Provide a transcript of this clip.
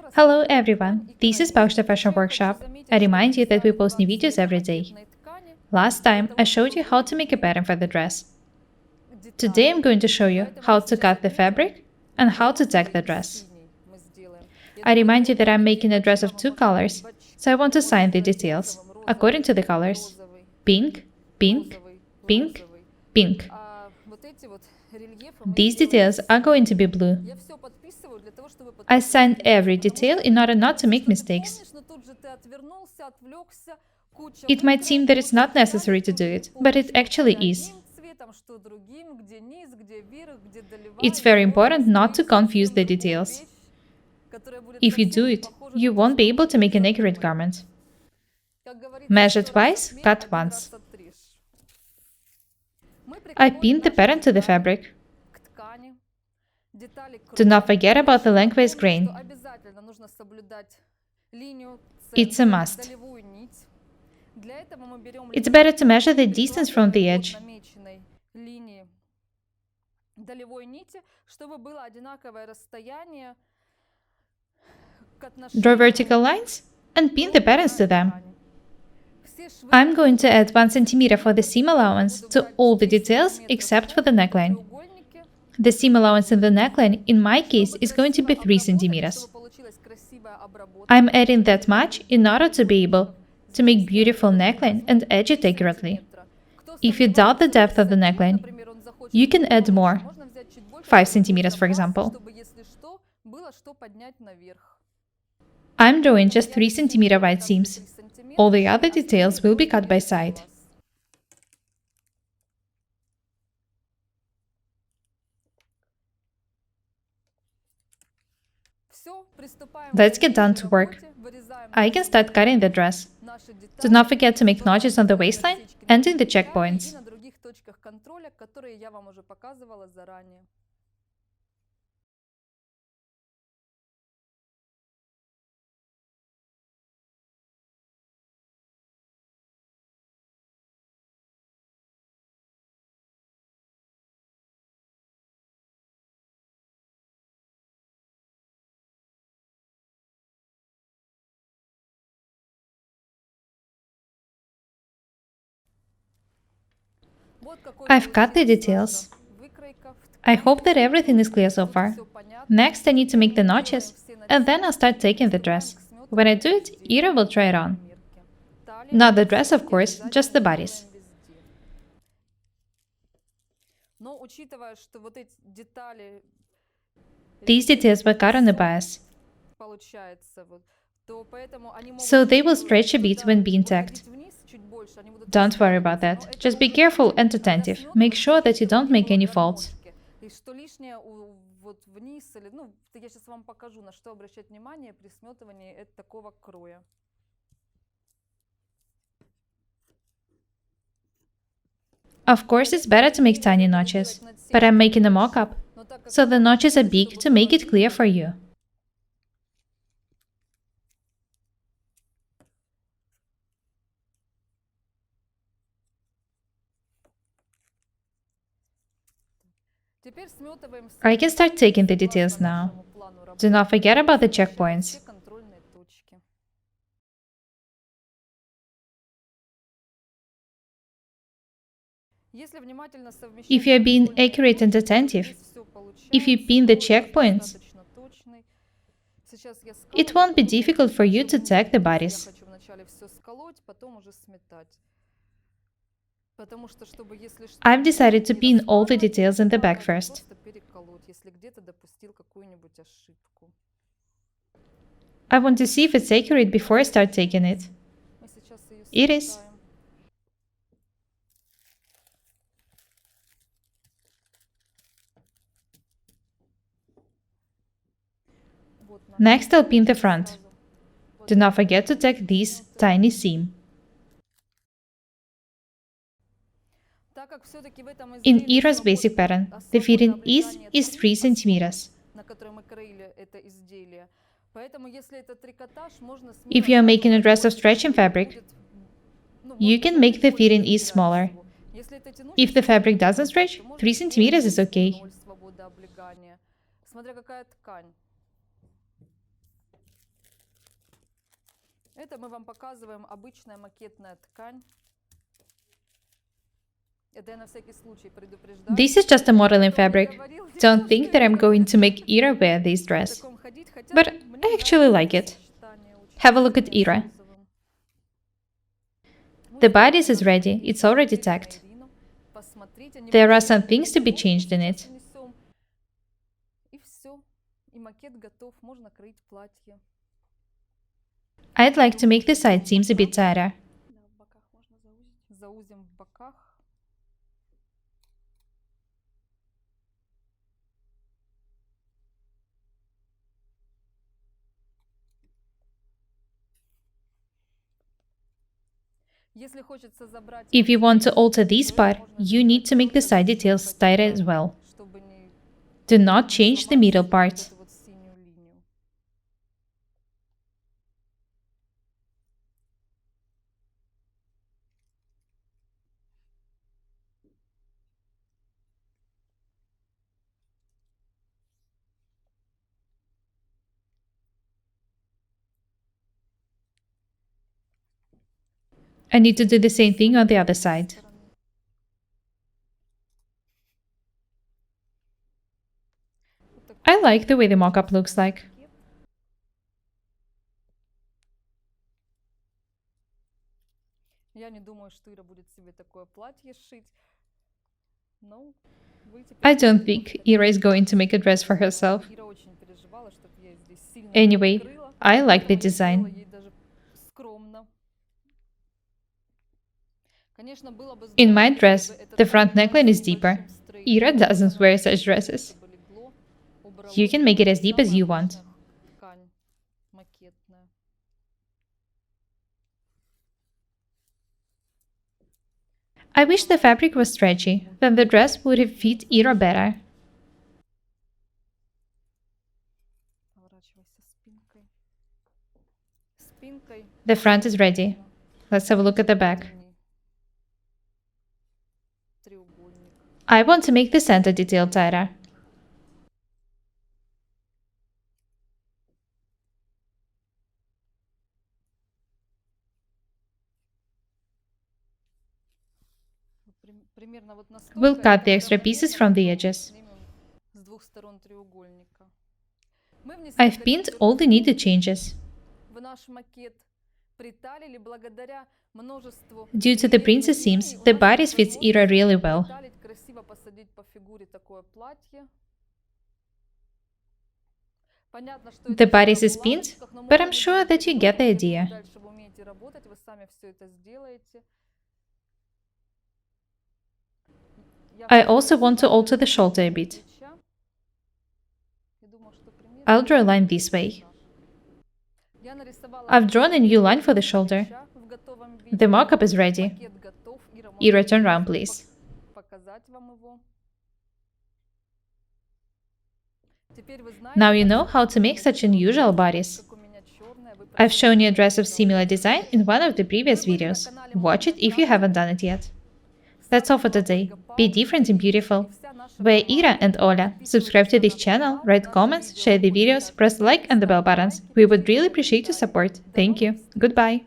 Hello everyone, this is Paukshte Fashion Workshop. I remind you that we post new videos every day. Last time, I showed you how to make a pattern for the dress. Today I'm going to show you how to cut the fabric and how to tack the dress. I remind you that I'm making a dress of two colors, so I want to sign the details according to the colors. Pink, pink, pink, pink. These details are going to be blue. I sign every detail in order not to make mistakes. It might seem that it's not necessary to do it, but it actually is. It's very important not to confuse the details. If you do it, you won't be able to make an accurate garment. Measure twice, cut once. I pinned the pattern to the fabric. Do not forget about the lengthwise grain. It's a must. It's better to measure the distance from the edge. Draw vertical lines and pin the patterns to them. I'm going to add 1 cm for the seam allowance to all the details except for the neckline. The seam allowance in the neckline, in my case, is going to be 3 cm. I'm adding that much in order to be able to make beautiful neckline and edge it accurately. If you doubt the depth of the neckline, you can add more, 5 cm for example. I'm drawing just 3 cm wide seams. All the other details will be cut by side. Let's get down to work. I can start cutting the dress. Do not forget to make notches on the waistline and in the checkpoints. I've cut the details. I hope that everything is clear so far. Next, I need to make the notches, and then I'll start taking the dress. When I do it, Ira will try it on. Not the dress, of course, just the bodice. These details were cut on the bias, so they will stretch a bit when being tacked. Don't worry about that. Just be careful and attentive. Make sure that you don't make any faults. Of course, it's better to make tiny notches, but I'm making a mock-up, so the notches are big to make it clear for you. I can start taking the details now. Do not forget about the checkpoints. If you are being accurate and attentive, if you pin the checkpoints, it won't be difficult for you to tack the bodice. I've decided to pin all the details in the back first. I want to see if it's accurate before I start taking it. It is. Next, I'll pin the front. Do not forget to tack this tiny seam. In Ira's basic pattern, the fitting is 3 cm. If you are making a dress of stretching fabric, you can make the fitting is smaller. If the fabric doesn't stretch, 3 cm is okay. Это мы вам показываем обычная макетная ткань. Это я на всякий случай предупреждаю. This is just a modeling fabric. Don't think that I'm going to make Ira wear this dress. But I actually like it. Have a look at Ira. The bodice is ready, it's already tacked. There are some things to be changed in it. I'd like to make the side seams a bit tighter. If you want to alter this part, you need to make the side details tighter as well. Do not change the middle part. I need to do the same thing on the other side. I like the way the mock-up looks like. I don't think Ira is going to make a dress for herself. Anyway, I like the design. In my dress, the front neckline is deeper. Ira doesn't wear such dresses. You can make it as deep as you want. I wish the fabric was stretchy, then the dress would have fit Ira better. The front is ready. Let's have a look at the back. I want to make the center detail tighter. We'll cut the extra pieces from the edges. I've pinned all the needed changes. Due to the princess seams, the bodice fits Ira really well. The bodice is pinned, but I'm sure that you get the idea. I also want to alter the shoulder a bit. I'll draw a line this way. I've drawn a new line for the shoulder. The mock-up is ready. Ira, turn around, please. Now you know how to make such unusual bodice. I've shown you a dress of similar design in one of the previous videos. Watch it if you haven't done it yet. That's all for today. Be different and beautiful. We're Ira and Ola. Subscribe to this channel, write comments, share the videos, press like and the bell buttons. We would really appreciate your support. Thank you. Goodbye.